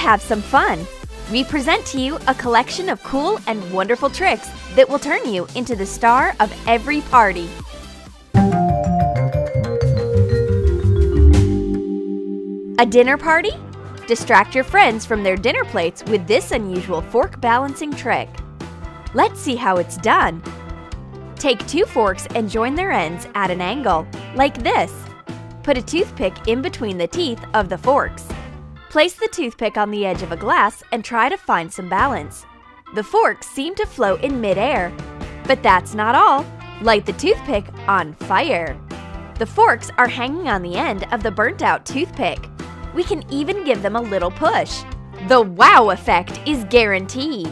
have some fun! We present to you a collection of cool and wonderful tricks that will turn you into the star of every party. A dinner party? Distract your friends from their dinner plates with this unusual fork balancing trick. Let's see how it's done. Take 2 forks and join their ends at an angle, like this. Put a toothpick in between the teeth of the forks. Place the toothpick on the edge of a glass and try to find some balance. The forks seem to float in mid-air. But that's not all. Light the toothpick on fire. The forks are hanging on the end of the burnt-out toothpick. We can even give them a little push. The wow effect is guaranteed!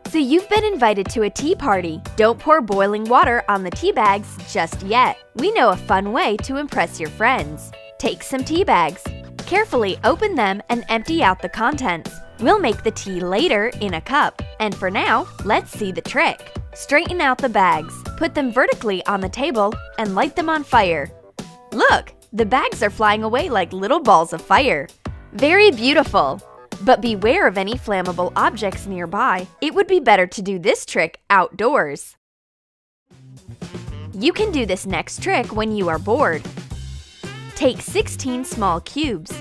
So you've been invited to a tea party. Don't pour boiling water on the tea bags just yet. We know a fun way to impress your friends. Take some tea bags. Carefully open them and empty out the contents. We'll make the tea later in a cup. And for now, let's see the trick. Straighten out the bags. Put them vertically on the table and light them on fire. Look! The bags are flying away like little balls of fire. Very beautiful! But beware of any flammable objects nearby. It would be better to do this trick outdoors. You can do this next trick when you are bored. Take 16 small cubes.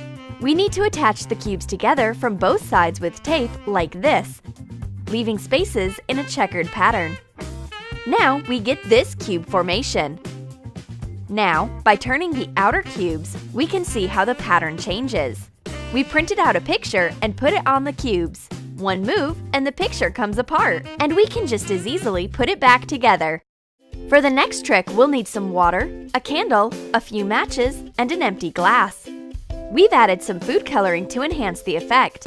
We need to attach the cubes together from both sides with tape like this, leaving spaces in a checkered pattern. Now we get this cube formation. Now, by turning the outer cubes, we can see how the pattern changes. We printed out a picture and put it on the cubes. One move and the picture comes apart, and we can just as easily put it back together. For the next trick, we'll need some water, a candle, a few matches, and an empty glass. We've added some food coloring to enhance the effect.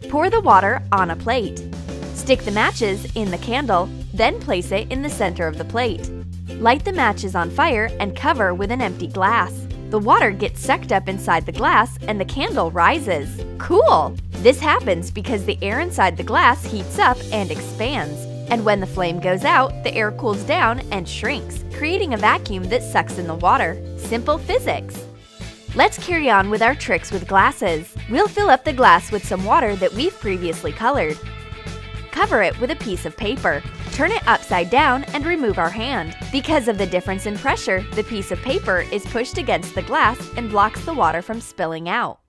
Pour the water on a plate. Stick the matches in the candle, then place it in the center of the plate. Light the matches on fire and cover with an empty glass. The water gets sucked up inside the glass and the candle rises. Cool! This happens because the air inside the glass heats up and expands. And when the flame goes out, the air cools down and shrinks, creating a vacuum that sucks in the water. Simple physics! Let's carry on with our tricks with glasses. We'll fill up the glass with some water that we've previously colored. Cover it with a piece of paper. Turn it upside down and remove our hand. Because of the difference in pressure, the piece of paper is pushed against the glass and blocks the water from spilling out.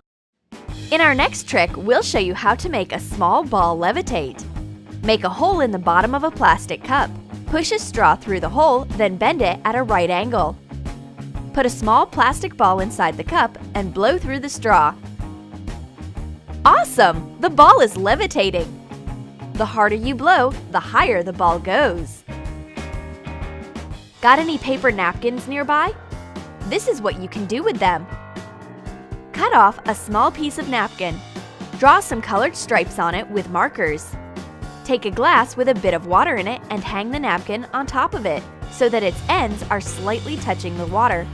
In our next trick, we'll show you how to make a small ball levitate. Make a hole in the bottom of a plastic cup. Push a straw through the hole, then bend it at a right angle. Put a small plastic ball inside the cup and blow through the straw. Awesome! The ball is levitating! The harder you blow, the higher the ball goes. Got any paper napkins nearby? This is what you can do with them. Cut off a small piece of napkin. Draw some colored stripes on it with markers. Take a glass with a bit of water in it and hang the napkin on top of it so that its ends are slightly touching the water.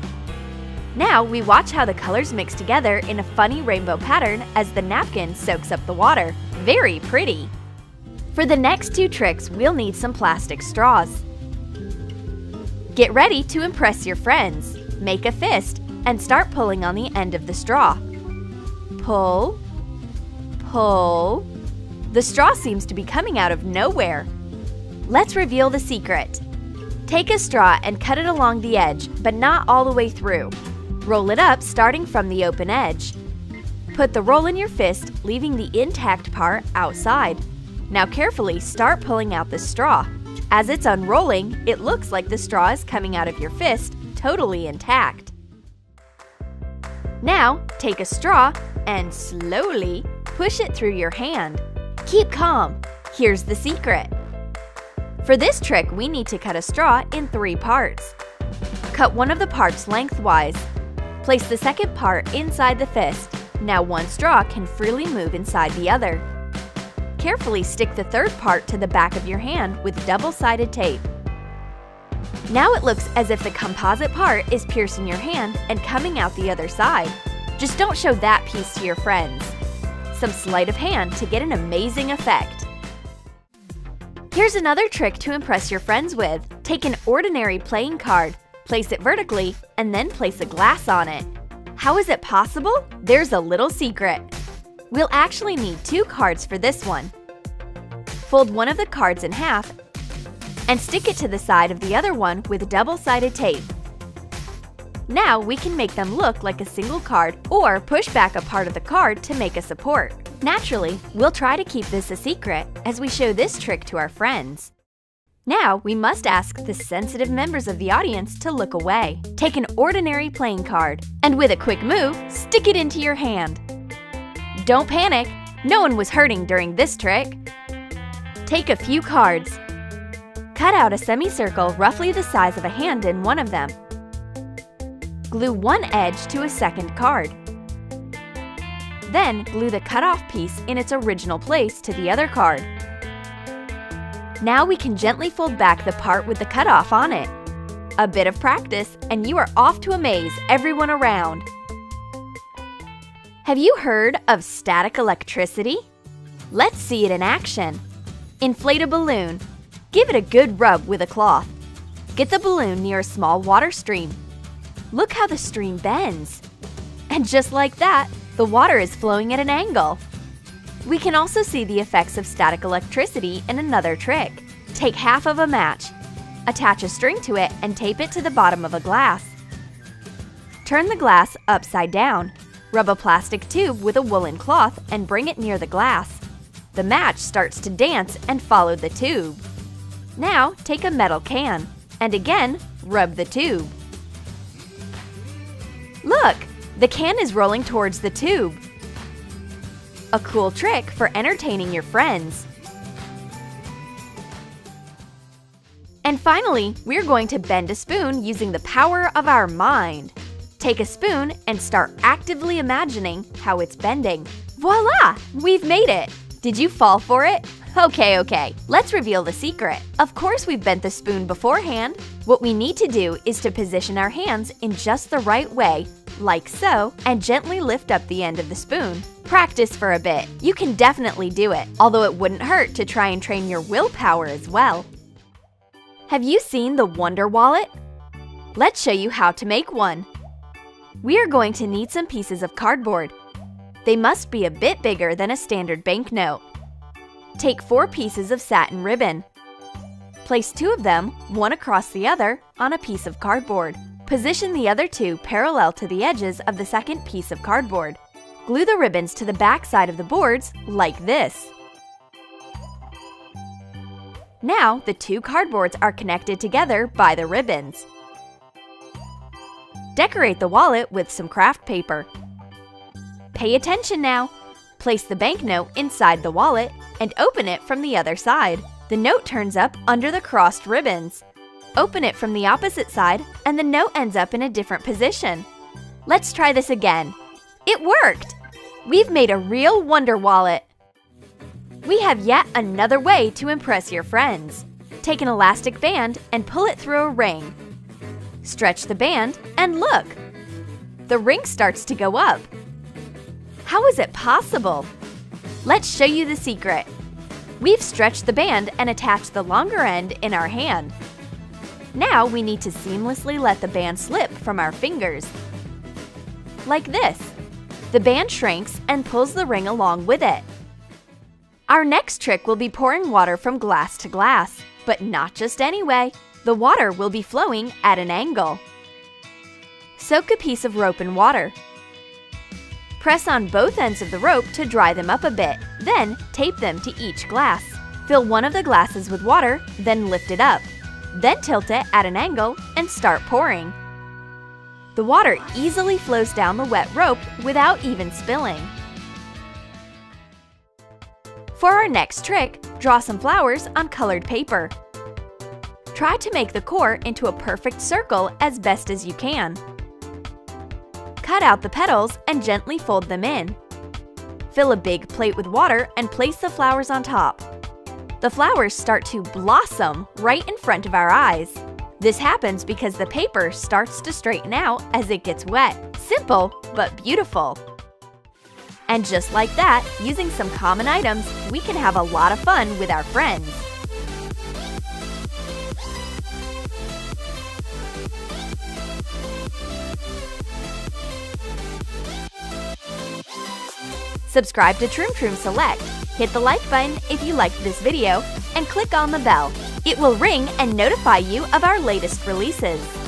Now we watch how the colors mix together in a funny rainbow pattern as the napkin soaks up the water. Very pretty! For the next 2 tricks, we'll need some plastic straws. Get ready to impress your friends. Make a fist and start pulling on the end of the straw. Pull, pull. The straw seems to be coming out of nowhere. Let's reveal the secret. Take a straw and cut it along the edge, but not all the way through. Roll it up starting from the open edge. Put the roll in your fist, leaving the intact part outside. Now carefully start pulling out the straw. As it's unrolling, it looks like the straw is coming out of your fist, totally intact. Now, take a straw and slowly push it through your hand. Keep calm. Here's the secret. For this trick, we need to cut a straw in 3 parts. Cut one of the parts lengthwise. Place the second part inside the fist. Now one straw can freely move inside the other. Carefully stick the third part to the back of your hand with double-sided tape. Now it looks as if the composite part is piercing your hand and coming out the other side. Just don't show that piece to your friends. Some sleight of hand to get an amazing effect. Here's another trick to impress your friends with. Take an ordinary playing card, place it vertically, and then place a glass on it. How is it possible? There's a little secret. We'll actually need 2 cards for this one. Fold one of the cards in half and stick it to the side of the other one with double-sided tape. Now we can make them look like a single card or push back a part of the card to make a support. Naturally, we'll try to keep this a secret as we show this trick to our friends. Now we must ask the sensitive members of the audience to look away. Take an ordinary playing card and with a quick move, stick it into your hand. Don't panic, no one was hurting during this trick. Take a few cards. Cut out a semicircle roughly the size of a hand in one of them. Glue one edge to a second card. Then glue the cut-off piece in its original place to the other card. Now we can gently fold back the part with the cutoff on it. A bit of practice and you are off to amaze everyone around. Have you heard of static electricity? Let's see it in action. Inflate a balloon. Give it a good rub with a cloth. Get the balloon near a small water stream. Look how the stream bends. And just like that, the water is flowing at an angle. We can also see the effects of static electricity in another trick. Take half of a match, attach a string to it and tape it to the bottom of a glass. Turn the glass upside down. Rub a plastic tube with a woolen cloth and bring it near the glass. The match starts to dance and follow the tube. Now take a metal can and again rub the tube. Look! The can is rolling towards the tube. A cool trick for entertaining your friends. And finally, we're going to bend a spoon using the power of our mind. Take a spoon and start actively imagining how it's bending. Voila! We've made it! Did you fall for it? Okay, let's reveal the secret. Of course we've bent the spoon beforehand. What we need to do is to position our hands in just the right way, like so, and gently lift up the end of the spoon. Practice for a bit. You can definitely do it, although it wouldn't hurt to try and train your willpower as well. Have you seen the Wonder Wallet? Let's show you how to make one. We are going to need some pieces of cardboard. They must be a bit bigger than a standard banknote. Take 4 pieces of satin ribbon. Place 2 of them, one across the other, on a piece of cardboard. Position the other 2 parallel to the edges of the second piece of cardboard. Glue the ribbons to the back side of the boards like this. Now the 2 cardboards are connected together by the ribbons. Decorate the wallet with some craft paper. Pay attention now! Place the banknote inside the wallet and open it from the other side. The note turns up under the crossed ribbons. Open it from the opposite side and the note ends up in a different position. Let's try this again. It worked! We've made a real Wonder Wallet! We have yet another way to impress your friends. Take an elastic band and pull it through a ring. Stretch the band and look! The ring starts to go up. How is it possible? Let's show you the secret. We've stretched the band and attached the longer end in our hand. Now we need to seamlessly let the band slip from our fingers. Like this. The band shrinks and pulls the ring along with it. Our next trick will be pouring water from glass to glass, but not just any way. The water will be flowing at an angle. Soak a piece of rope in water. Press on both ends of the rope to dry them up a bit, then tape them to each glass. Fill one of the glasses with water, then lift it up. Then tilt it at an angle and start pouring. The water easily flows down the wet rope without even spilling. For our next trick, draw some flowers on colored paper. Try to make the core into a perfect circle as best as you can. Cut out the petals and gently fold them in. Fill a big plate with water and place the flowers on top. The flowers start to blossom right in front of our eyes. This happens because the paper starts to straighten out as it gets wet. Simple, but beautiful. And just like that, using some common items, we can have a lot of fun with our friends. Subscribe to Troom Troom Select, hit the like button if you liked this video, and click on the bell. It will ring and notify you of our latest releases.